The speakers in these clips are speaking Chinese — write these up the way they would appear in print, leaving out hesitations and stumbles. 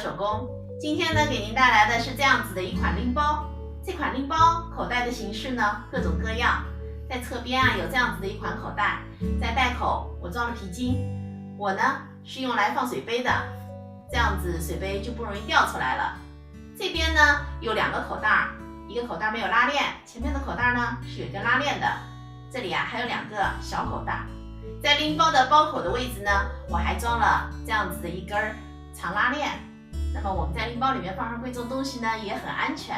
手工。今天呢，给您带来的是这样子的一款拎包。这款拎包口袋的形式呢，各种各样。在侧边有这样子的一款口袋，在袋口我装了皮筋。我呢是用来放水杯的，这样子水杯就不容易掉出来了。这边呢有2个口袋，一个口袋没有拉链，前面的口袋呢是有一个拉链的。这里还有2个小口袋。在拎包的包口的位置呢，我还装了这样子的一根长拉链。那么我们在拎包里面放上贵重东西呢，也很安全。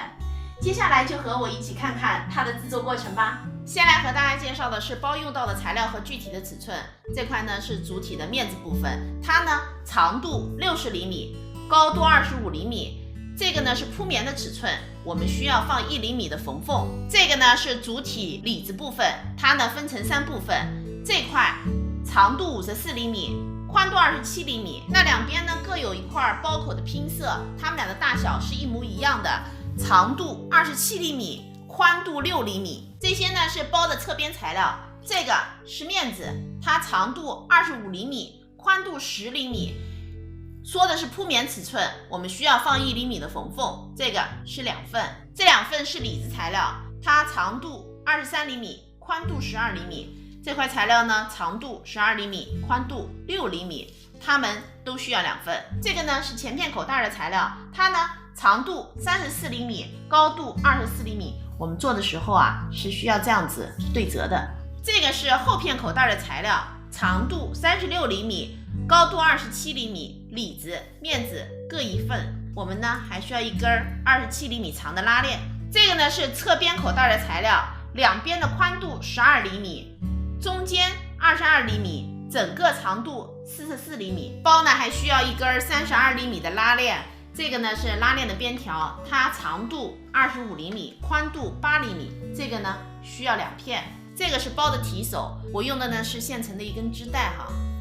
接下来就和我一起看看它的制作过程吧。先来和大家介绍的是包用到的材料和具体的尺寸。这块呢是主体的面子部分，它呢长度60厘米，高度25厘米。这个呢是铺棉的尺寸，我们需要放1厘米的缝缝。这个呢是主体里子部分，它呢分成3部分。这块长度54厘米，宽度27厘米。那2边呢各有一块包口的拼色，它们俩的大小是一模一样的，长度27厘米，宽度6厘米。这些呢是包的侧边材料。这个是面子，它长度25厘米，宽度10厘米。说的是铺棉尺寸，我们需要放1厘米的缝缝。这个是2份，这2份是里子材料，它长度23厘米，宽度12厘米。这块材料呢长度12厘米，宽度6厘米，它们都需要2份。这个呢是前片口袋的材料，它呢长度34厘米，高度24厘米。我们做的时候是需要这样子对折的。这个是后片口袋的材料，长度36厘米，高度27厘米，里子、面子各1份。我们呢还需要一根27厘米长的拉链。这个呢是侧边口袋的材料，2边的宽度12厘米，中间22厘米，整个长度44厘米。包呢还需要一根32厘米的拉链。这个呢是拉链的边条，它长度25厘米，宽度8厘米。这个呢需要2片。这个是包的提手，我用的呢是现成的一根织带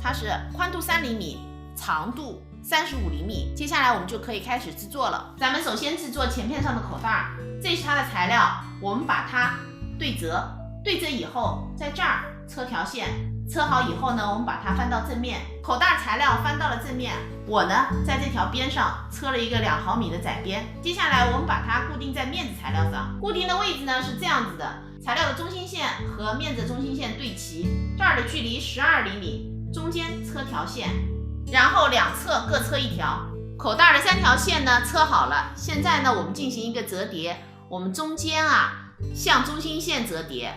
它是宽度3厘米，长度35厘米。接下来我们就可以开始制作了。咱们首先制作前片上的口袋，这是它的材料，我们把它对折，对折以后在这儿车条线，车好以后呢，我们把它翻到正面。口袋材料翻到了正面，我呢在这条边上车了一个2毫米的窄边。接下来我们把它固定在面子材料上，固定的位置呢是这样子的，材料的中心线和面子中心线对齐，这儿的距离12厘米，中间车条线，然后2侧各车1条。口袋的3条线呢车好了，现在呢我们进行一个折叠，我们中间向中心线折叠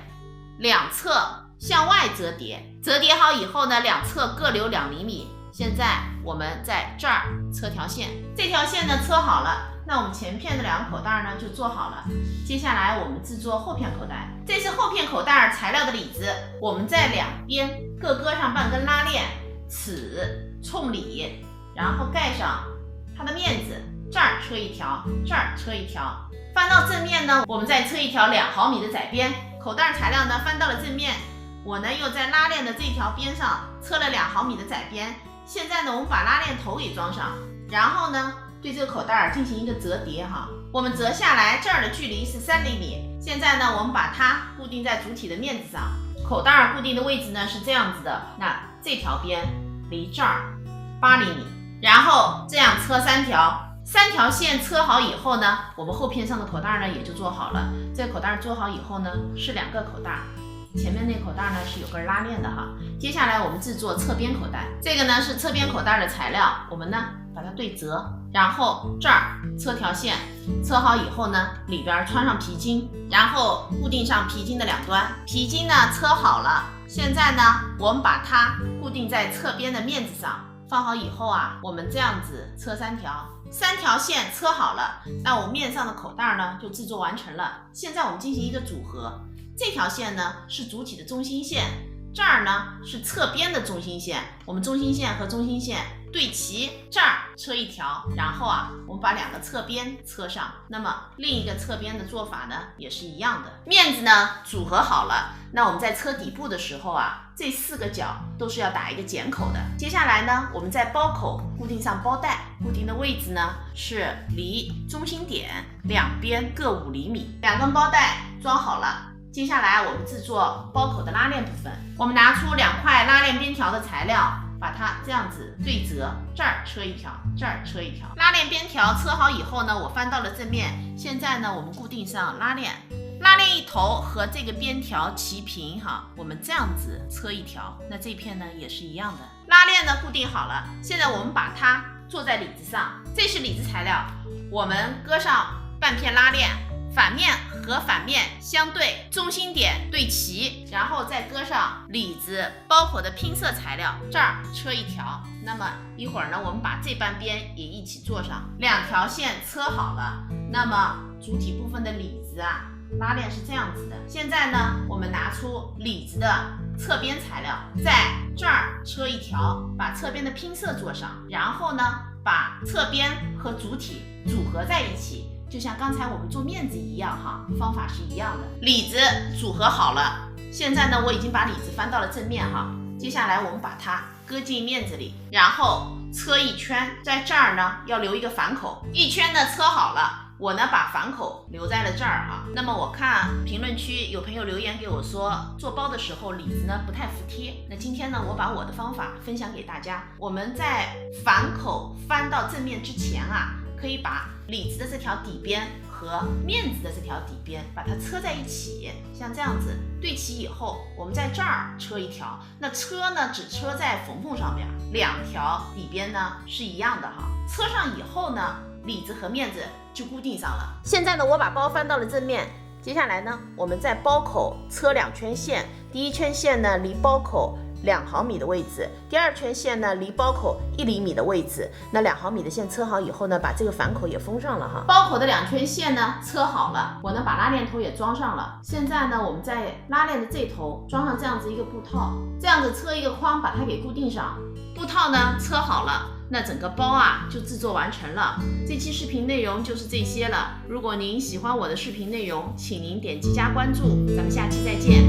，2侧向外折叠。折叠好以后呢，2侧各留2厘米。现在我们在这儿车条线，这条线呢车好了，那我们前片的2个口袋呢就做好了。接下来我们制作后片口袋。这是后片口袋材料的里子，我们在2边各搁上半根拉链，齿冲里，然后盖上它的面子，这儿车1条，这儿车1条。翻到正面呢，我们再车1条2毫米的窄边。口袋材料呢翻到了正面，我呢又在拉链的这条边上车了2毫米的窄边。现在呢我们把拉链头给装上，然后呢对这个口袋进行一个折叠我们折下来，这儿的距离是3厘米。现在呢我们把它固定在主体的面子上，口袋固定的位置呢是这样子的，那这条边离这儿8厘米，然后这样车3条线车好以后呢，我们后片上的口袋呢也就做好了。这个口袋做好以后呢是2个口袋，前面那个口袋呢是有根拉链的接下来我们制作侧边口袋。这个呢是侧边口袋的材料，我们呢把它对折，然后这儿车条线，车好以后呢里边穿上皮筋，然后固定上皮筋的2端。皮筋呢车好了，现在呢我们把它固定在侧边的面子上。放好以后我们这样子车3条线车好了，那我们面上的口袋呢就制作完成了。现在我们进行一个组合，这条线呢是主体的中心线，这儿呢是侧边的中心线，我们中心线和中心线对齐，这儿车1条，然后我们把2个侧边车上。那么另一个侧边的做法呢也是一样的。面子呢组合好了，那我们在车底部的时候这4个角都是要打一个剪口的。接下来呢我们在包口固定上包带，固定的位置呢是离中心点2边各5厘米。2根包带装好了，接下来我们制作包口的拉链部分。我们拿出2块拉链边条的材料，把它这样子对折，这儿车一条，这儿车一条。拉链边条车好以后呢，我翻到了正面。现在呢，我们固定上拉链，拉链一头和这个边条齐平哈，我们这样子车一条。那这片呢也是一样的。拉链呢固定好了，现在我们把它坐在里子上，这是里子材料，我们搁上半片拉链。反面和反面相对，中心点对齐，然后再搁上里子包口的拼色材料，这儿车一条。那么一会儿呢，我们把这半边也一起做上，两条线车好了。那么主体部分的里子啊，拉链是这样子的。现在呢，我们拿出里子的侧边材料，在这儿车一条，把侧边的拼色做上，然后呢，把侧边和主体组合在一起。就像刚才我们做面子一样哈，方法是一样的。里子组合好了，现在呢我已经把里子翻到了正面哈。接下来我们把它搁进面子里，然后车一圈，在这儿呢要留一个反口，一圈呢车好了，我呢把反口留在了这儿哈。那么我看评论区有朋友留言给我说，做包的时候里子呢不太服帖。那今天呢我把我的方法分享给大家，我们在反口翻到正面之前啊，可以把里子的这条底边和面子的这条底边把它车在一起，像这样子对齐以后，我们在这儿车一条。那车呢只车在缝缝上面，两条底边呢是一样的哈。车上以后呢，里子和面子就固定上了。现在呢我把包翻到了正面，接下来呢我们在包口车两圈线，第一圈线呢离包口2毫米的位置，第二圈线呢离包口1厘米的位置。那2毫米的线车好以后呢，把这个反口也封上了哈。包口的2圈线呢车好了，我呢把拉链头也装上了。现在呢我们在拉链的这头装上这样子一个布套，这样子车一个框把它给固定上。布套呢车好了，那整个包啊就制作完成了。这期视频内容就是这些了。如果您喜欢我的视频内容，请您点击加关注，咱们下期再见。